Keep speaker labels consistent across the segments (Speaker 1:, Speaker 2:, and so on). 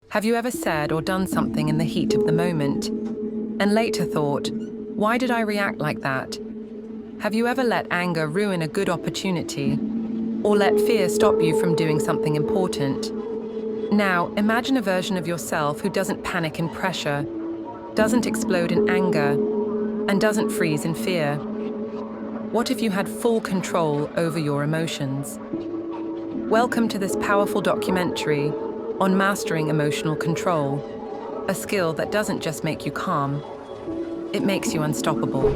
Speaker 1: Have you ever said or done something in the heat of the moment and later thought, why did I react like that? Have you ever let anger ruin a good opportunity or let fear stop you from doing something important? Now, imagine a version of yourself who doesn't panic in pressure, doesn't explode in anger, and doesn't freeze in fear. What if you had full control over your emotions? Welcome to this powerful documentary on mastering emotional control, a skill that doesn't just make you calm, it makes you unstoppable.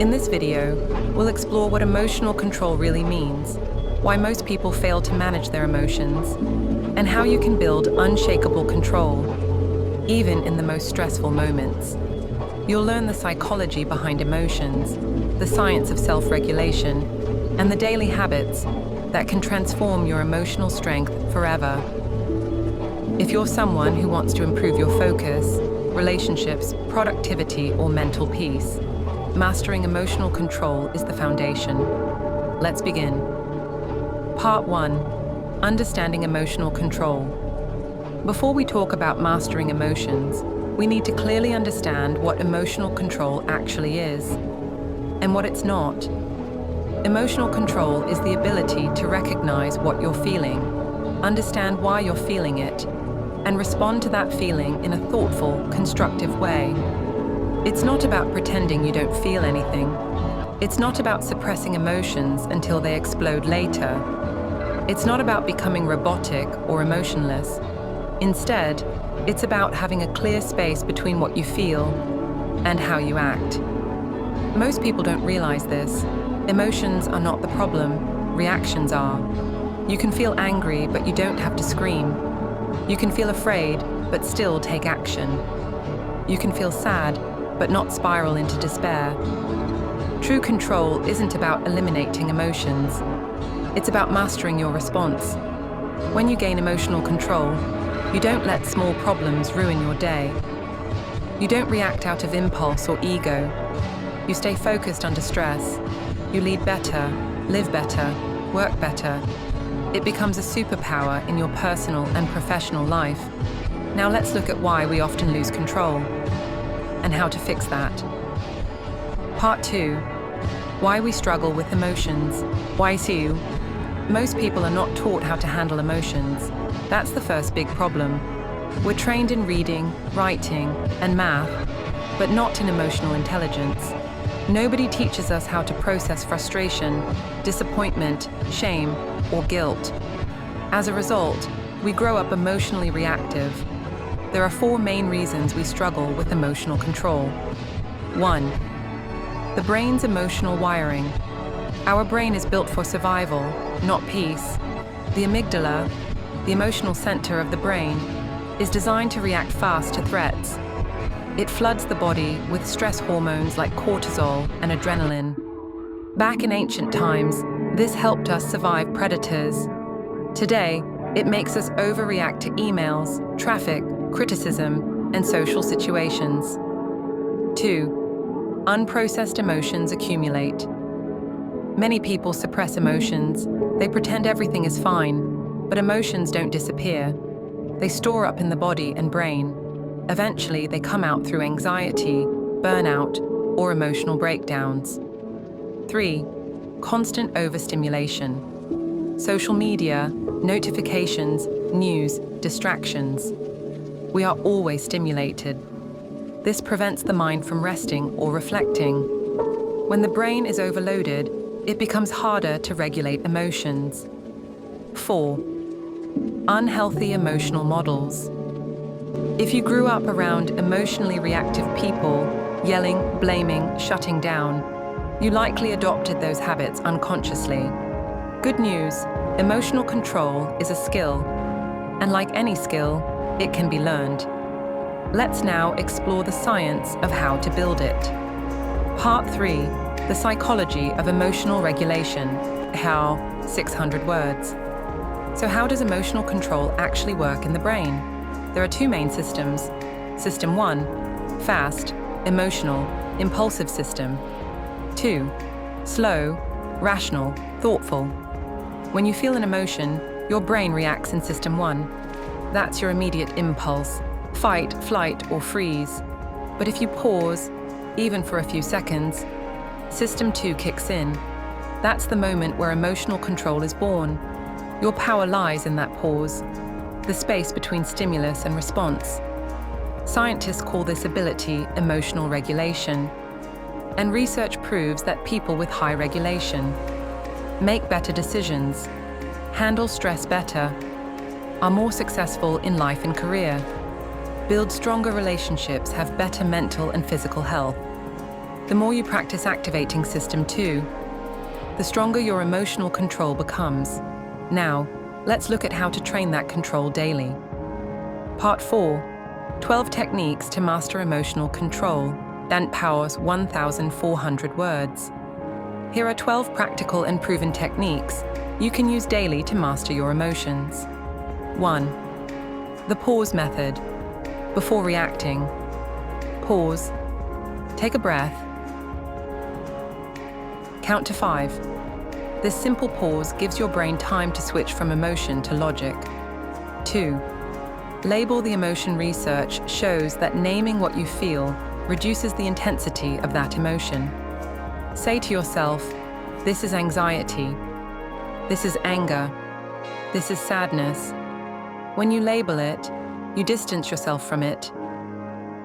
Speaker 1: In this video, we'll explore what emotional control really means, why most people fail to manage their emotions, and how you can build unshakable control, even in the most stressful moments. You'll learn the psychology behind emotions, the science of self-regulation, and the daily habits that can transform your emotional strength forever. If you're someone who wants to improve your focus, relationships, productivity, or mental peace, mastering emotional control is the foundation. Let's begin. Part 1. Understanding emotional control. Before we talk about mastering emotions, we need to clearly understand what emotional control actually is and what it's not. Emotional control is the ability to recognize what you're feeling, understand why you're feeling it, and respond to that feeling in a thoughtful, constructive way. It's not about pretending you don't feel anything. It's not about suppressing emotions until they explode later. It's not about becoming robotic or emotionless. Instead, it's about having a clear space between what you feel and how you act. Most people don't realize this. Emotions are not the problem, reactions are. You can feel angry, but you don't have to scream. You can feel afraid, but still take action. You can feel sad, but not spiral into despair. True control isn't about eliminating emotions. It's about mastering your response. When you gain emotional control, you don't let small problems ruin your day. You don't react out of impulse or ego. You stay focused under stress. You lead better, live better, work better. It becomes a superpower in your personal and professional life. Now let's look at why we often lose control and how to fix that. Part 2. Why we struggle with emotions. Why so? Most people are not taught how to handle emotions. That's the first big problem. We're trained in reading, writing, and math, but not in emotional intelligence. Nobody teaches us how to process frustration, disappointment, shame, or guilt. As a result, we grow up emotionally reactive. There are 4 main reasons we struggle with emotional control. 1. The brain's emotional wiring. Our brain is built for survival, not peace. The amygdala, the emotional center of the brain, is designed to react fast to threats. It floods the body with stress hormones like cortisol and adrenaline. Back in ancient times, this helped us survive predators. Today, it makes us overreact to emails, traffic, criticism, and social situations. 2. Unprocessed emotions accumulate. Many people suppress emotions. They pretend everything is fine, but emotions don't disappear. They store up in the body and brain. Eventually, they come out through anxiety, burnout, or emotional breakdowns. 3. Constant overstimulation. Social media, notifications, news, distractions. We are always stimulated. This prevents the mind from resting or reflecting. When the brain is overloaded, it becomes harder to regulate emotions. 4. Unhealthy emotional models. If you grew up around emotionally reactive people, yelling, blaming, shutting down, you likely adopted those habits unconsciously. Good news, emotional control is a skill, and like any skill, it can be learned. Let's now explore the science of how to build it. Part 3, the psychology of emotional regulation. How? 600 words. So how does emotional control actually work in the brain? There are 2 main systems. System 1, fast, emotional, impulsive system. 2, slow, rational, thoughtful. When you feel an emotion, your brain reacts in System 1. That's your immediate impulse: fight, flight, or freeze. But if you pause, even for a few seconds, System 2 kicks in. That's the moment where emotional control is born. Your power lies in that pause, the space between stimulus and response. Scientists call this ability emotional regulation, and research proves that people with high regulation make better decisions, handle stress better, are more successful in life and career, build stronger relationships, have better mental and physical health. The more you practice activating System 2, the stronger your emotional control becomes. Now, let's look at how to train that control daily. Part 4. 12 techniques to master emotional control. That powers 1,400 words. Here are 12 practical and proven techniques you can use daily to master your emotions. 1. The pause method. Before reacting, pause, take a breath, count to 5. This simple pause gives your brain time to switch from emotion to logic. 2. Label the emotion. Research shows that naming what you feel reduces the intensity of that emotion. Say to yourself, this is anxiety, this is anger, this is sadness. When you label it, you distance yourself from it.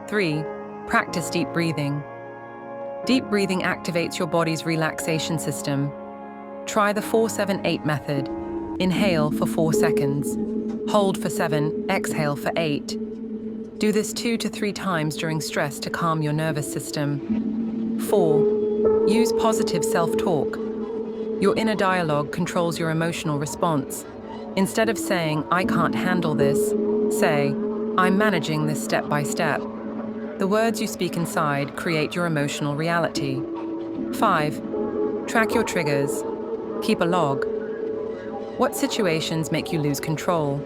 Speaker 1: 3. Practice deep breathing. Deep breathing activates your body's relaxation system. Try the 4-7-8 method. Inhale for 4 seconds. Hold for 7, exhale for 8. Do this 2 to 3 times during stress to calm your nervous system. 4. Use positive self-talk. Your inner dialogue controls your emotional response. Instead of saying, I can't handle this, say, I'm managing this step by step. The words you speak inside create your emotional reality. 5. Track your triggers. Keep a log. What situations make you lose control?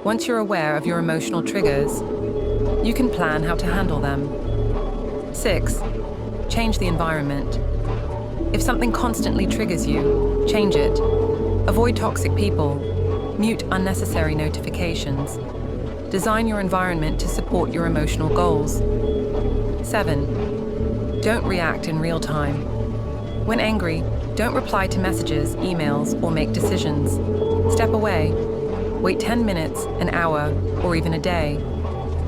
Speaker 1: Once you're aware of your emotional triggers, you can plan how to handle them. 6. Change the environment. If something constantly triggers you, change it. Avoid toxic people. Mute unnecessary notifications. Design your environment to support your emotional goals. 7. Don't react in real time. When angry, don't reply to messages, emails, or make decisions. Step away. Wait 10 minutes, an hour, or even a day.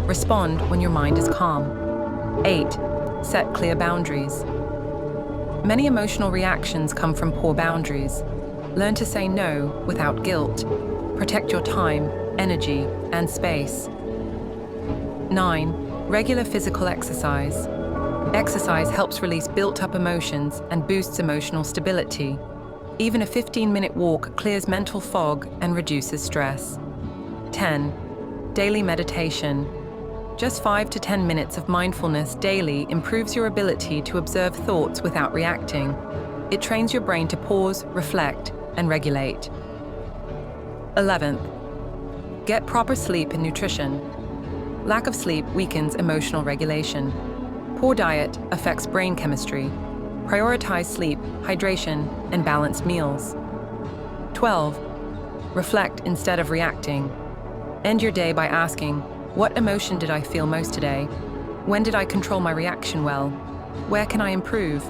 Speaker 1: Respond when your mind is calm. 8. Set clear boundaries. Many emotional reactions come from poor boundaries. Learn to say no without guilt. Protect your time, energy, and space. 9. Regular physical exercise. Exercise helps release built-up emotions and boosts emotional stability. Even a 15-minute walk clears mental fog and reduces stress. 10. Daily meditation. Just 5 to 10 minutes of mindfulness daily improves your ability to observe thoughts without reacting. It trains your brain to pause, reflect, and regulate. 11th. Get proper sleep and nutrition. Lack of sleep weakens emotional regulation. Poor diet affects brain chemistry. Prioritize sleep, hydration, and balanced meals. 12. Reflect instead of reacting. End your day by asking, what emotion did I feel most today? When did I control my reaction well? Where can I improve?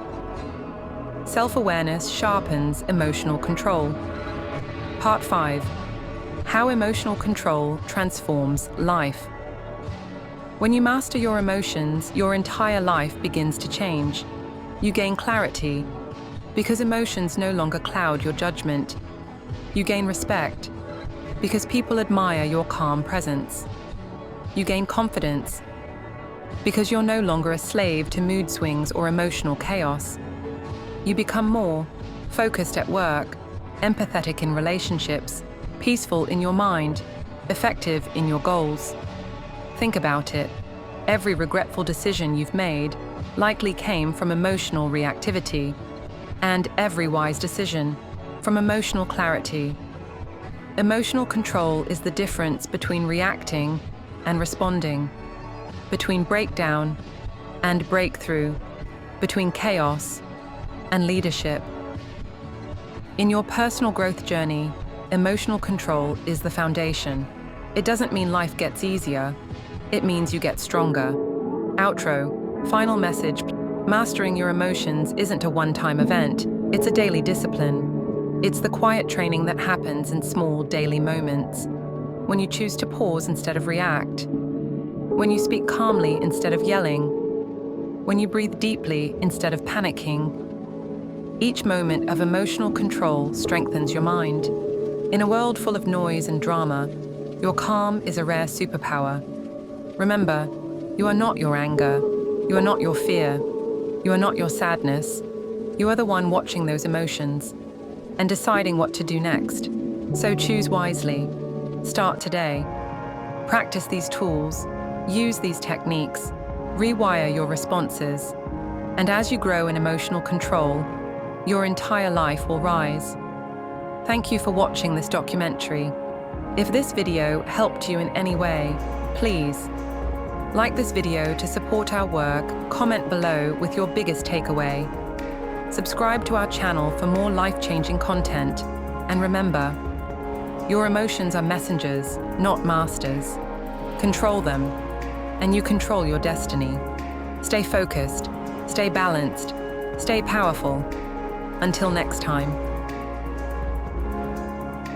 Speaker 1: Self-awareness sharpens emotional control. Part 5. How emotional control transforms life. When you master your emotions, your entire life begins to change. You gain clarity, because emotions no longer cloud your judgment. You gain respect, because people admire your calm presence. You gain confidence, because you're no longer a slave to mood swings or emotional chaos. You become more focused at work, empathetic in relationships, peaceful in your mind, effective in your goals. Think about it. Every regretful decision you've made likely came from emotional reactivity, and every wise decision from emotional clarity. Emotional control is the difference between reacting and responding, between breakdown and breakthrough, between chaos and leadership. In your personal growth journey, emotional control is the foundation. It doesn't mean life gets easier. It means you get stronger. Outro, final message. Mastering your emotions isn't a one-time event. It's a daily discipline. It's the quiet training that happens in small daily moments. When you choose to pause instead of react. When you speak calmly instead of yelling. When you breathe deeply instead of panicking. Each moment of emotional control strengthens your mind. In a world full of noise and drama, your calm is a rare superpower. Remember, you are not your anger. You are not your fear. You are not your sadness. You are the one watching those emotions and deciding what to do next. So choose wisely. Start today. Practice these tools. Use these techniques. Rewire your responses. And as you grow in emotional control, your entire life will rise. Thank you for watching this documentary. If this video helped you in any way, please like this video to support our work, comment below with your biggest takeaway. Subscribe to our channel for more life-changing content. And remember, your emotions are messengers, not masters. Control them, and you control your destiny. Stay focused, stay balanced, stay powerful. Until next time.